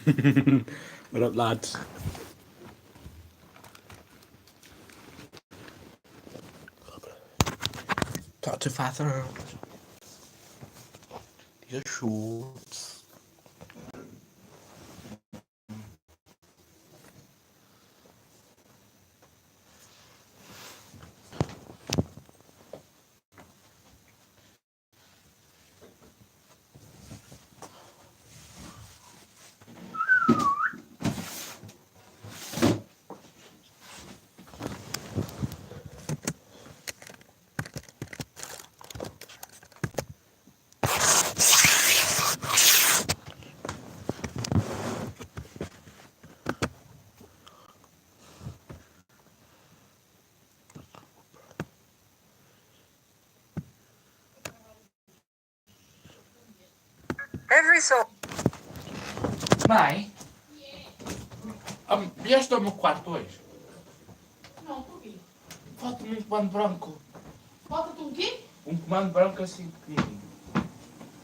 What up, lads? Got to father. Your shorts. Every so... Mãe? Vieste ao meu quarto hoje? Não, porquê? Falta-me um comando branco. Falta-te um quê? Um comando branco assim pequenininho.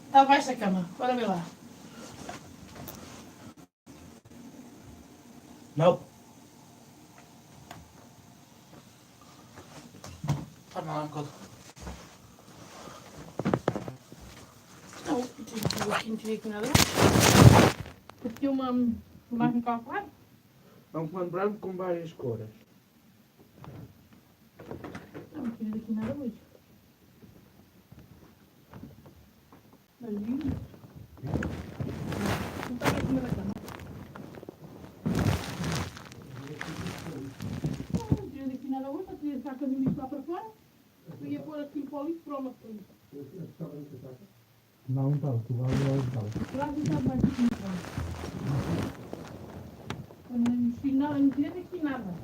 Está debaixo da cama. Bora ver lá. Não. Faz mal, Uncle. Não, não tive aqui nada. Porque uma máquina calculada. É um comando branco com várias cores. Não tive aqui nada hoje. Ali. Não está aqui em cima da cama. Não tive aqui nada hoje. Eu queria sacar o lixo lá para fora. Eu ia pôr aquilo para o lixo para o lixo. Não estava, tu vai lá estava. Lá não está mais aqui no chão. Eu não mexi nada, não tirei aqui nada.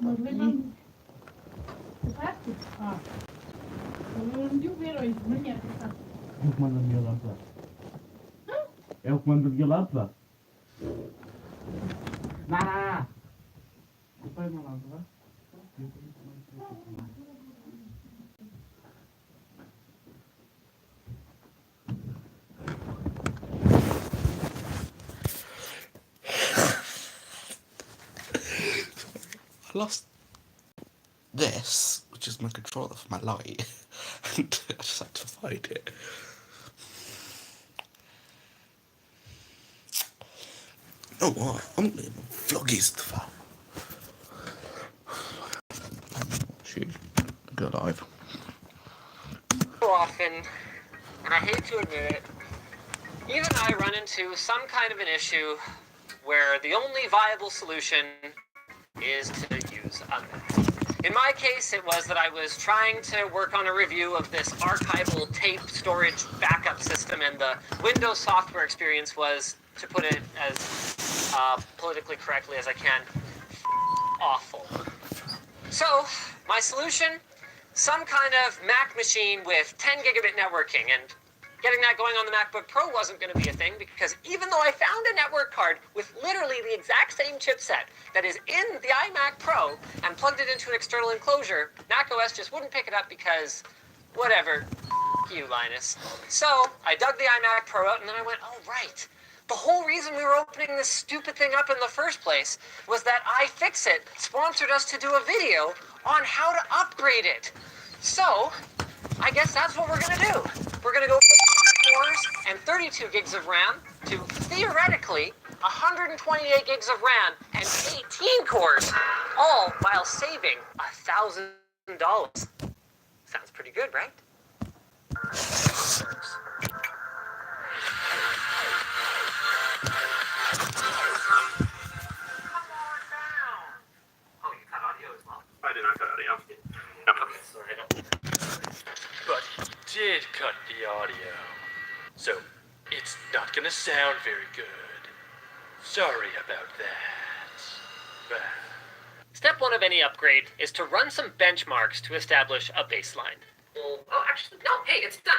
Mas lembra-me. Pensaste? Ah. Eu lembro-me de o ver hoje, de manhã, pensaste? É o comando violado lá. É o comando violado lá. Não. Vai mal, não vai? I lost this, which is my controller for my light, and I just had to find it. You know what? I'm gonna vloggies the fun. Shoot, go live. often, and I hate to admit it, even I run into some kind of an issue where the only viable solution is to use a Mac. In my case, it was that I was trying to work on a review of this archival tape storage backup system, and the Windows software experience was, to put it as politically correctly as I can, awful. So, my solution? Some kind of Mac machine with 10 gigabit networking, and getting that going on the MacBook Pro wasn't going to be a thing, because even though I found a network card with literally the exact same chipset that is in the iMac Pro and plugged it into an external enclosure, macOS just wouldn't pick it up because, whatever, you, Linus. So, I dug the iMac Pro out, and then I went, oh, right. The whole reason we were opening this stupid thing up in the first place was that iFixit sponsored us to do a video on how to upgrade it. So, I guess that's what we're going to do. We're going to go from 4 cores and 32 gigs of RAM to, theoretically, 128 gigs of RAM and 18 cores, all while saving $1,000. Sounds pretty good, right? I did not cut audio. Okay, sorry. But he did cut the audio. So, it's not gonna sound very good. Sorry about that. But Step 1 of any upgrade is to run some benchmarks to establish a baseline. Oh, actually, no, hey, it's done.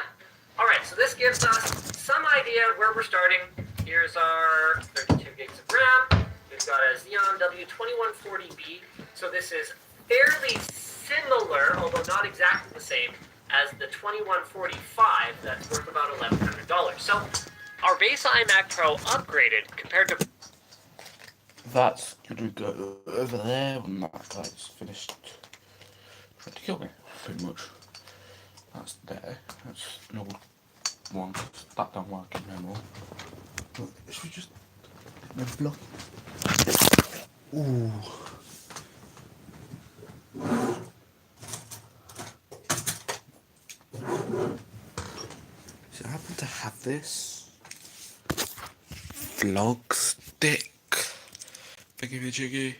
All right, so this gives us some idea where we're starting. Here's our 32 gigs of RAM. We've got a Xeon W2140B. So this is fairly similar, although not exactly the same, as the 2145 that's worth about $1,100. So our base iMac Pro upgraded compared to That's gonna go over there when that guy's finished trying to kill me, pretty much. That's there. That's no one. That don't work anymore. Should we just move block? Ooh. So I happen to have this vlog stick. Thingy jiggy.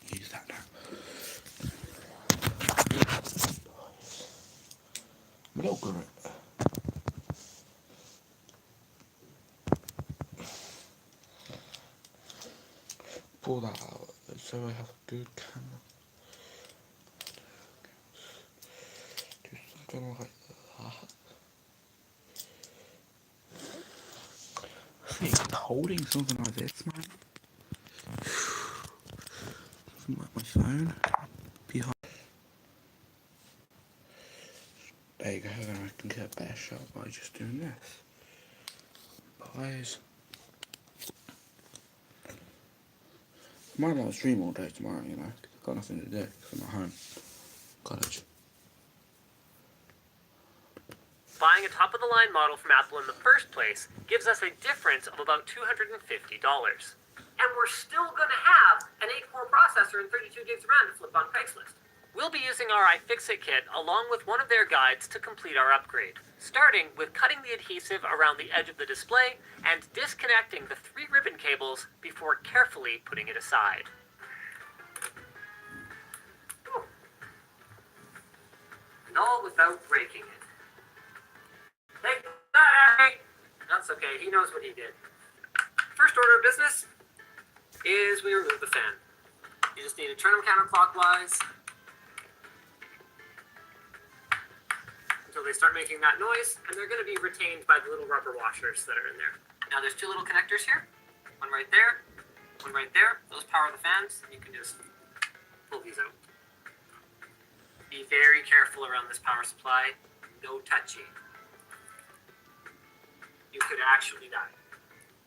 Use that now. I'm a little good at it. Pull that out so I have a good camera. Do something like that. See, holding something like this, man. Something like my phone. Behind. There you go, and I can get a better shot by just doing this. Pies. Might not stream all day tomorrow, you know. I've got nothing to do because I'm at home. College. buying a top-of-the-line model from Apple in the first place gives us a difference of about $250. And we're still going to have an 8-core processor and 32 gigs of RAM to flip on Craigslist. We'll be using our iFixit kit along with one of their guides to complete our upgrade, starting with cutting the adhesive around the edge of the display and disconnecting the 3 ribbon cables before carefully putting it aside. And all without breaking it. Take that, Harry! That's okay, he knows what he did. First order of business is we remove the fan. You just need to turn them counterclockwise until they start making that noise, and they're going to be retained by the little rubber washers that are in there. Now there's 2 little connectors here, one right there, one right there. Those power the fans, and you can just pull these out. Be very careful around this power supply. No touching. You could actually die.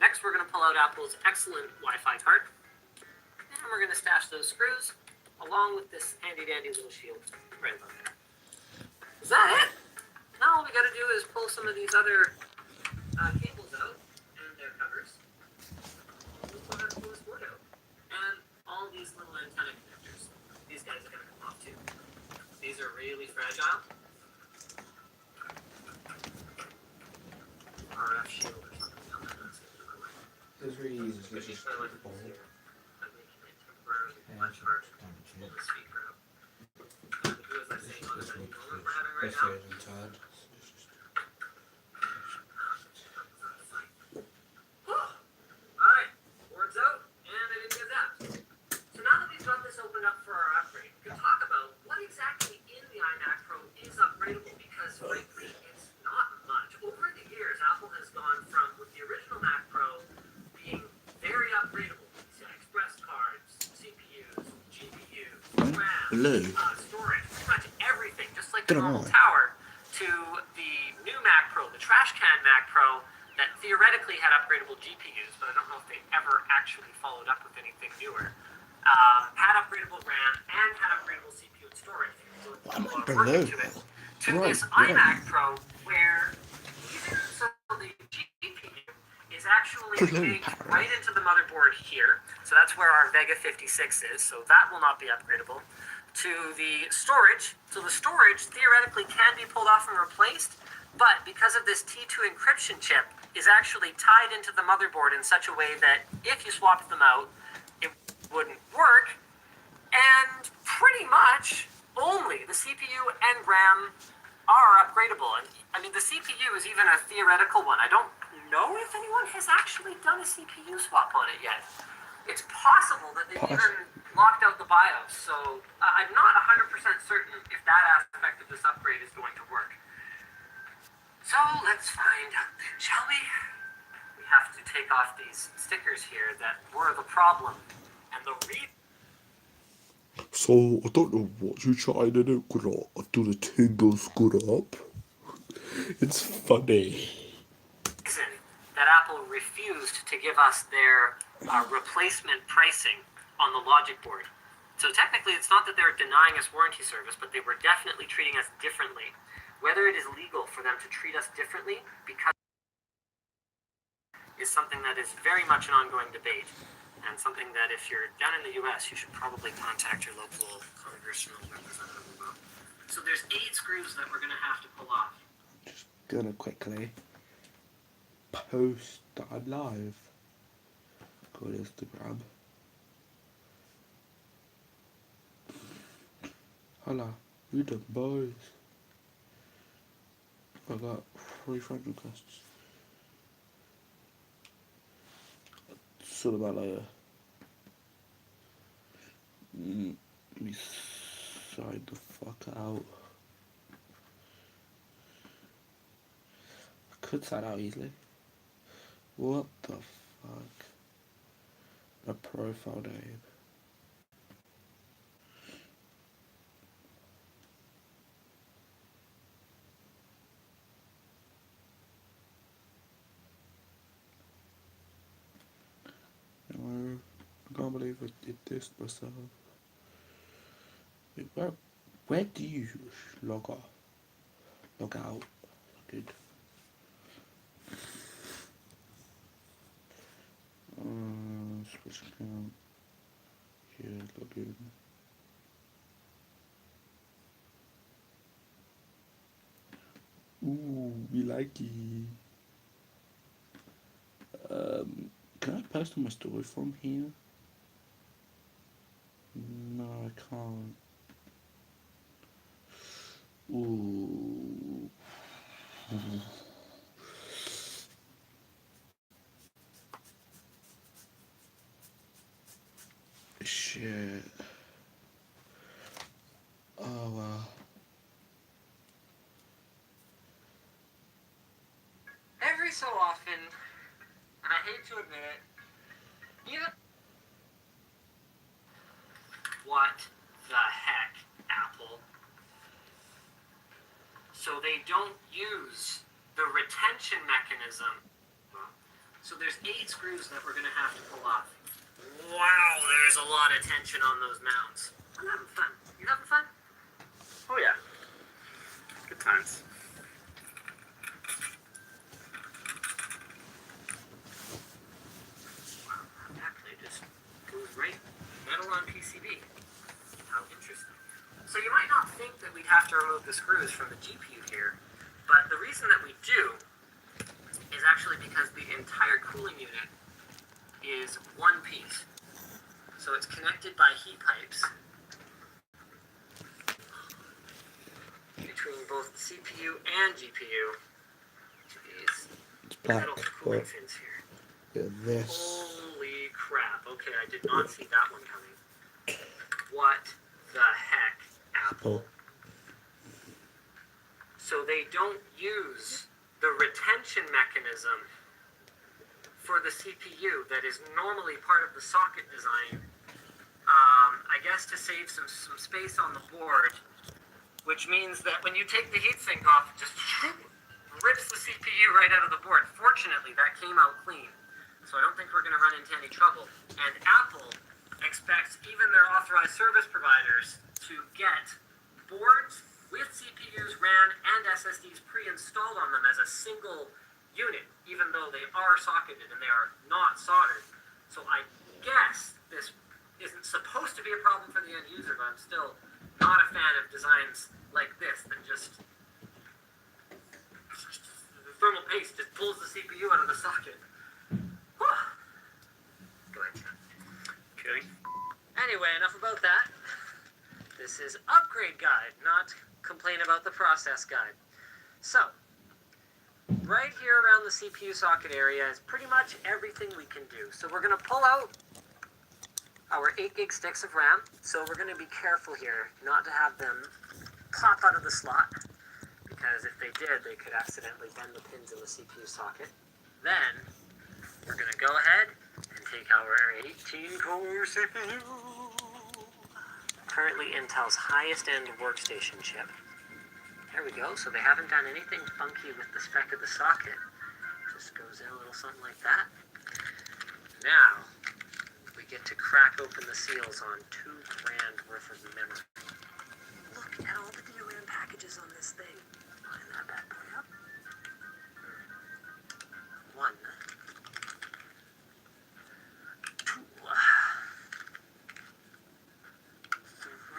Next, we're going to pull out Apple's excellent Wi-Fi card, and we're going to stash those screws along with this handy-dandy little shield right above there. Is that it? Now all we got to do is pull some of these other cables out and their covers. We'll pull this board out. And all these little antenna connectors. These guys are going to come off too. These are really fragile. RF shield or something on that. It's really easy to Which is just kind of like keep the ball. I'm making it temporarily much harder to pull the speaker out. And do as I say on that moment we're having right Best now. way to turn. Alright, board's out, and I didn't get that. So now that we've got this opened up for our upgrade, we can talk about what exactly in the iMac Pro is upgradable, because frankly, it's not much. Over the years, Apple has gone from, with the original Mac Pro, being very upgradable. PCI Express cards, CPUs, GPUs, RAM, Blue. storage, pretty much everything, just like the Don't normal know. tower, to the new Mac Pro, the trash can Mac Pro, that theoretically had upgradable GPUs, but I don't know if they ever actually followed up with anything newer. Had upgradable RAM and had upgradable CPU and storage. So it's a lot of work into it. To Right, this right. iMac Pro, where so the GPU is actually Blue baked power. right into the motherboard here. So that's where our Vega 56 is. So that will not be upgradable. To the storage. So the storage theoretically can be pulled off and replaced, but because of this T2 encryption chip, is actually tied into the motherboard in such a way that if you swapped them out, it wouldn't work. And pretty much only the CPU and RAM are upgradable. And I mean, the CPU is even a theoretical one. I don't know if anyone has actually done a CPU swap on it yet. It's possible that they've even locked out the BIOS, so I'm not 100% certain if that aspect of this upgrade is going to work. So let's find out then, shall we? We have to take off these stickers here that were the problem, and the So, I don't know what you're trying to do. Do the tingles good up? It's funny. reason that refused to give us their replacement pricing on the logic board. So technically, it's not that they're denying us warranty service, but they were definitely treating us differently. Whether it is legal for them to treat us differently because is something that is very much an ongoing debate, and something that if you're down in the U.S., you should probably contact your local congressional representative about. So there's 8 screws that we're going to have to pull off. Just gonna quickly post that I'm live. Go to Instagram. Hola, you the boys. I got 3 friend requests. Sort of about later. Let me sign the fuck out. I could sign out easily. What the fuck? A profile name. No, I can't believe I did this myself. Wait, where do you log off? Log out? Good. Switch account. Yeah, log in. Ooh, we like it. Can I post on my story from here? No, I can't. Ooh. Shit. Oh well. Every so often, and I hate to admit it, even... What the heck, Apple? So they don't use the retention mechanism. So there's 8 screws that we're going to have to pull off. Wow, there's a lot of tension on those mounts. I'm having fun. You having fun? Oh yeah. Good times. Wow, that actually just goes right metal on PCB. How interesting. So you might not think that we'd have to remove the screws from the GPU here, but the reason that we do is actually because the entire cooling unit is one piece. So it's connected by heat pipes between both the CPU and GPU to these It's black, metal cooling but fins here. yeah, this. Holy crap. Okay, I did not see that one coming. What the heck, Apple? So they don't use the retention mechanism for the CPU that is normally part of the socket design. I guess to save some space on the board, which means that when you take the heatsink off, it just rips the CPU right out of the board. Fortunately, that came out clean, so I don't think we're going to run into any trouble. And Apple expects even their authorized service providers to get boards with CPUs, RAM, and SSDs pre-installed on them as a single unit, even though they are socketed and they are not soldered. So I guess this isn't supposed to be a problem for the end user, but I'm still not a fan of designs like this that just the thermal paste just pulls the CPU out of the socket. Whew. Go ahead, Chad. Okay. Anyway, enough about that. This is upgrade guide, not complain about the process guide. So, right here around the CPU socket area is pretty much everything we can do. So we're going to pull out our 8 gig sticks of RAM. So we're going to be careful here not to have them pop out of the slot, because if they did, they could accidentally bend the pins in the CPU socket. Then we're going to go ahead and take our 18-core CPU, currently Intel's highest-end workstation chip. There we go. So they haven't done anything funky with the spec of the socket. Just goes in a little something like that. Now, we get to crack open the seals on 2 grand worth of memory. Look at all the DRAM packages on this thing. Line that bad boy up. 1, 2,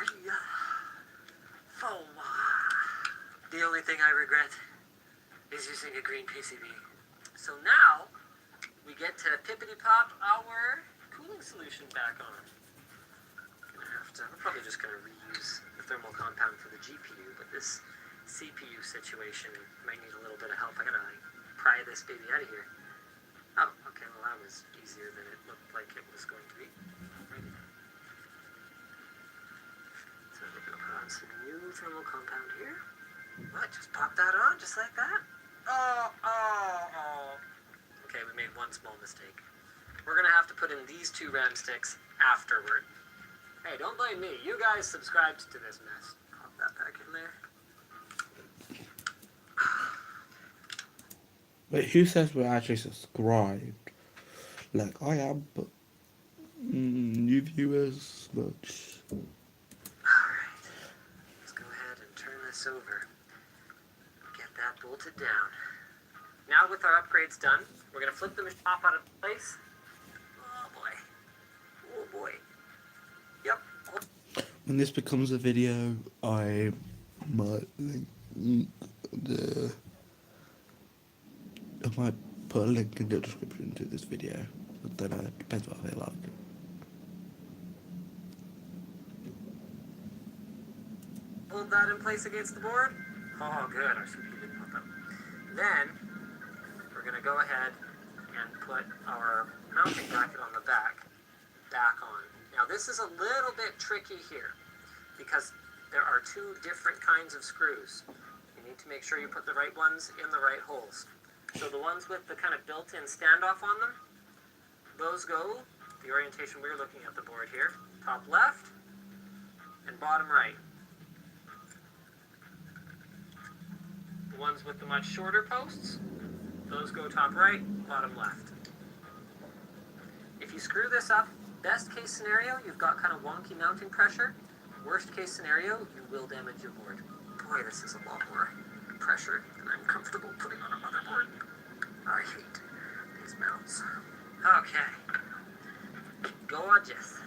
3, 4. The only thing I regret is using a green PCB. So now, we get to pippity-pop our cooling solution back on. We're probably just going to reuse the thermal compound for the GPU, but this CPU situation might need a little bit of help. I gotta pry this baby out of here. Oh, okay, well that was easier than it looked like it was going to be. So we're going to put on some new thermal compound here. What, just pop that on, just like that? Oh. Okay, we made one small mistake. We're going to have to put in these 2 RAM sticks afterward. Hey, don't blame me. You guys subscribed to this mess. Pop that back in there. But who says we're actually subscribed? Like I am, but new viewers, but Alright. Let's go ahead and turn this over. Get that bolted down. Now with our upgrades done, we're going to flip the machine top out of place. Oh boy. Oh boy. Yep. when this becomes a video, I might link the. I might put a link in the description to this video. But then it depends what I feel like. Hold that in place against the board. Oh, good. Our CPU didn't pop up. Then, we're going to go ahead and put our mounting bracket on the back on. Now, this is a little bit tricky here because there are 2 different kinds of screws. You need to make sure you put the right ones in the right holes. So the ones with the kind of built-in standoff on them, those go the orientation we're looking at the board here. Top left and bottom right. The ones with the much shorter posts, those go top right, bottom left. If you screw this up, best case scenario, you've got kind of wonky mounting pressure. Worst case scenario, you will damage your board. Boy, this is a lot more pressure than I'm comfortable putting on a motherboard. I hate these mounts. Okay. Gorgeous.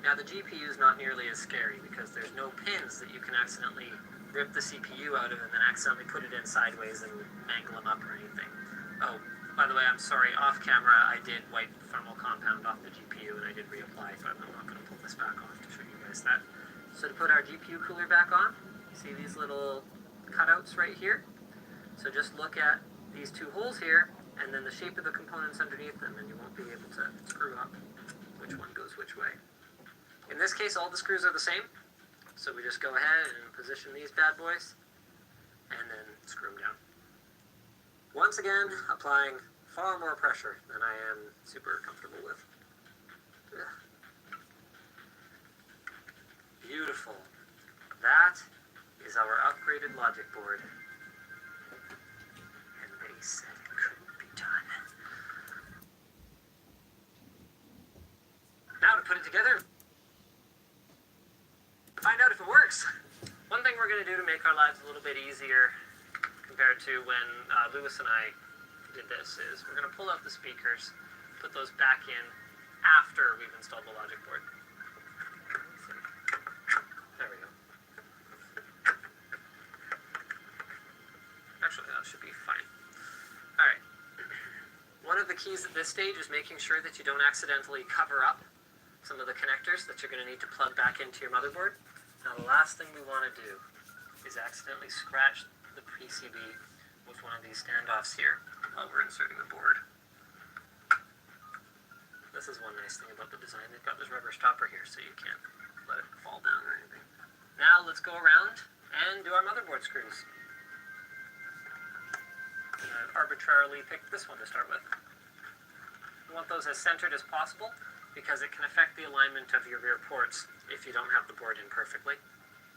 Now the GPU is not nearly as scary because there's no pins that you can accidentally rip the CPU out of and then accidentally put it in sideways and mangle them up or anything. Oh, by the way, I'm sorry, off camera I did wipe thermal compound off the GPU and I did reapply, but I'm not going to pull this back off to show you guys that. So to put our GPU cooler back on, see these little cutouts right here? So just look at these 2 holes here and then the shape of the components underneath them and you won't be able to screw up which one goes which way. In this case, all the screws are the same. So we just go ahead and position these bad boys and then screw them down. Once again, applying far more pressure than I am super comfortable with. Ugh. Beautiful. That is our upgraded logic board. And they said it couldn't be done. Now to put it together, find out if it works. One thing we're going to do to make our lives a little bit easier compared to when Lewis and I did this is we're going to pull out the speakers, put those back in after we've installed the logic board. There we go. Actually, that should be fine. Alright. One of the keys at this stage is making sure that you don't accidentally cover up some of the connectors that you're going to need to plug back into your motherboard. Now the last thing we want to do is accidentally scratch the PCB with one of these standoffs here while we're inserting the board. This is one nice thing about the design. They've got this rubber stopper here so you can't let it fall down or anything. Now let's go around and do our motherboard screws. I've arbitrarily picked this one to start with. You want those as centered as possible because it can affect the alignment of your rear ports if you don't have the board in perfectly.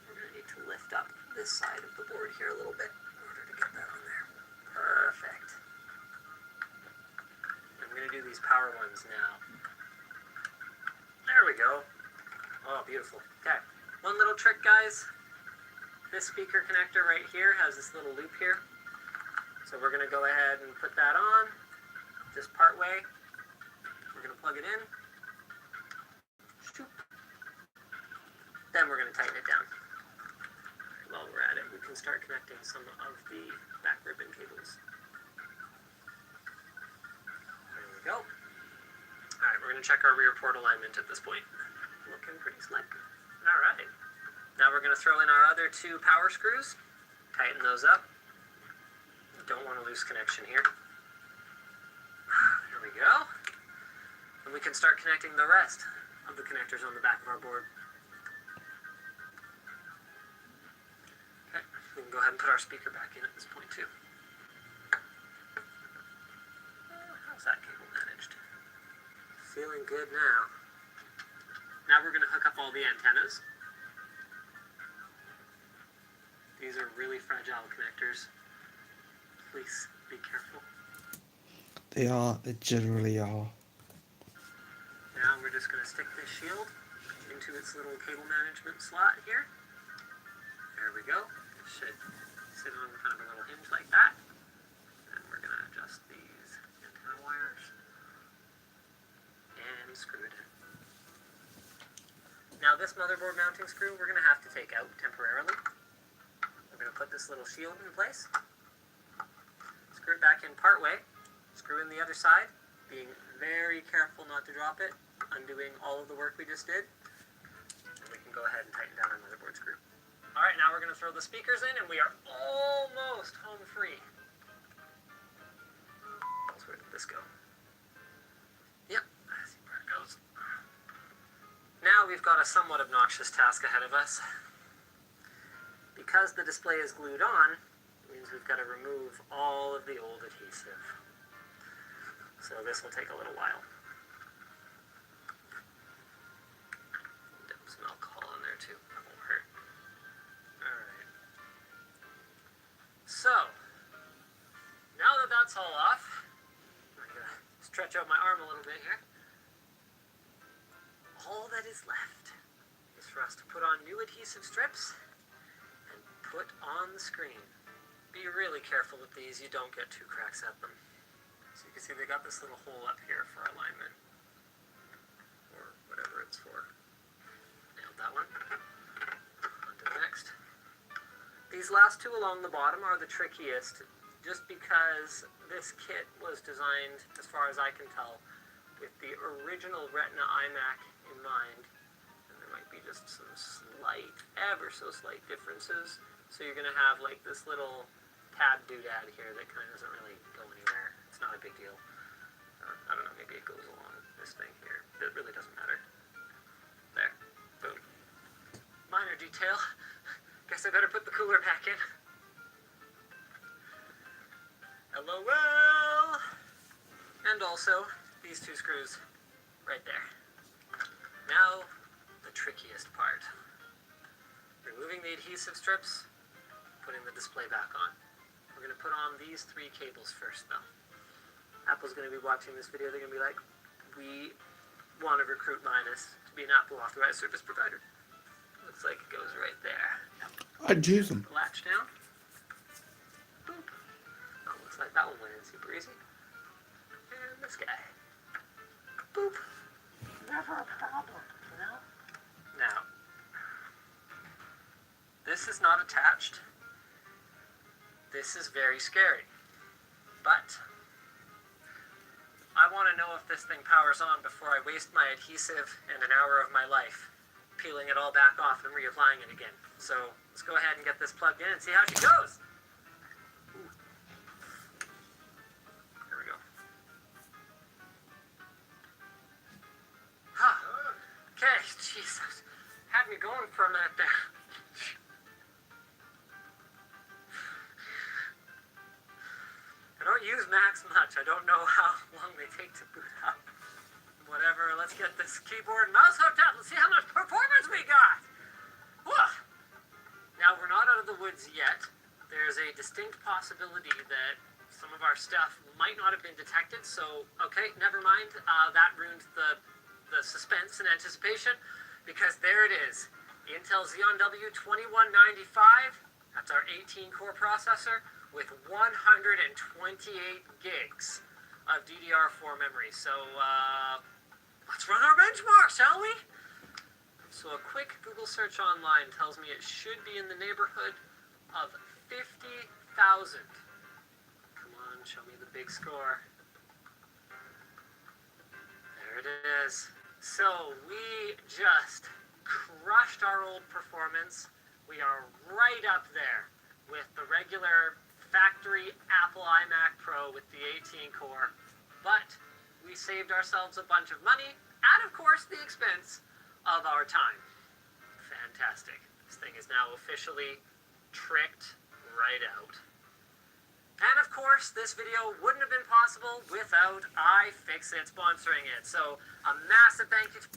We're going to need to lift up this side of the board here a little bit in order to get that on there. Perfect. do these power ones now. There we go. Oh, beautiful. Okay. One little trick, guys. This speaker connector right here has this little loop here. So we're going to go ahead and put that on, just part way. We're going to plug it in. Shoop. Then we're going to tighten it down. While we're at it, we can start connecting some of the back ribbon cables. There we go. Alright, we're going to check our rear port alignment at this point. Looking pretty slick. Alright. Now we're going to throw in our other two power screws. Tighten those up. Don't want a loose connection here. There we go. And we can start connecting the rest of the connectors on the back of our board. Okay, we can go ahead and put our speaker back in at this point too. How's that cable managed? Feeling good now. Now we're going to hook up all the antennas. These are really fragile connectors. Please be careful. They are. They generally are. Now we're just going to stick this shield into its little cable management slot here. There we go. It should sit on kind of a little hinge like that. And we're going to adjust these antenna wires and screw it in. Now this motherboard mounting screw we're going to have to take out temporarily. We're going to put this little shield in place. Screw it back in part way. Screw in the other side, being very careful not to drop it, undoing all of the work we just did. And we can go ahead and tighten down our motherboard screw. Alright, now we're going to throw the speakers in and we are almost home free. Where did this go? Yep, I see where it goes. Now we've got a somewhat obnoxious task ahead of us. Because the display is glued on, it means we've got to remove all of the old adhesive. So this will take a little while. Dip some alcohol in there too, that won't hurt. Alright. So, now that that's all off, I'm going to stretch out my arm a little bit here. All that is left is for us to put on new adhesive strips and put on the screen. Be really careful with these, you don't get two cracks at them. So you can see they got this little hole up here for alignment, or whatever it's for. Nailed that one. On to the next. These last two along the bottom are the trickiest, just because this kit was designed, as far as I can tell, with the original Retina iMac in mind. And there might be just some slight, ever so slight differences. So you're going to have like this little tab doodad here that kind of doesn't really go anywhere. It's not a big deal. I don't know, maybe it goes along this thing here. It really doesn't matter. There. Boom. Minor detail. Guess I better put the cooler back in. LOL! And also, these two screws right there. Now, the trickiest part. Removing the adhesive strips, putting the display back on. We're going to put on these three cables first, though. Apple's going to be watching this video. They're going to be like, we want to recruit Linus to be an Apple authorized service provider. Looks like it goes right there. I'd choose them. Latch down. Boop. Oh, looks like that one went in super easy. And this guy. Boop. Never a problem, you know? Now, this is not attached. This is very scary. But I want to know if this thing powers on before I waste my adhesive and an hour of my life peeling it all back off and reapplying it again. So let's go ahead and get this plugged in and see how she goes. Ooh. There we go. Huh. Okay, Jesus. Had me going for a minute there. I don't use Macs much. I don't know how long they take to boot up. Whatever, let's get this keyboard and mouse hooked up. Let's see how much performance we got. Whoa. Now, we're not out of the woods yet. There's a distinct possibility that some of our stuff might not have been detected, so okay, never mind. That ruined the suspense and anticipation, because there it is. Intel Xeon W2195, that's our 18-core processor, with 128 gigs of DDR4 memory. So, let's run our benchmark, shall we? So a quick Google search online tells me it should be in the neighborhood of 50,000. Come on, show me the big score. There it is. So we just crushed our old performance. We are right up there with the regular factory Apple iMac Pro with the 18 core, but we saved ourselves a bunch of money at, of course, the expense of our time. Fantastic. This thing is now officially tricked right out. And of course, this video wouldn't have been possible without iFixit sponsoring it. So a massive thank you to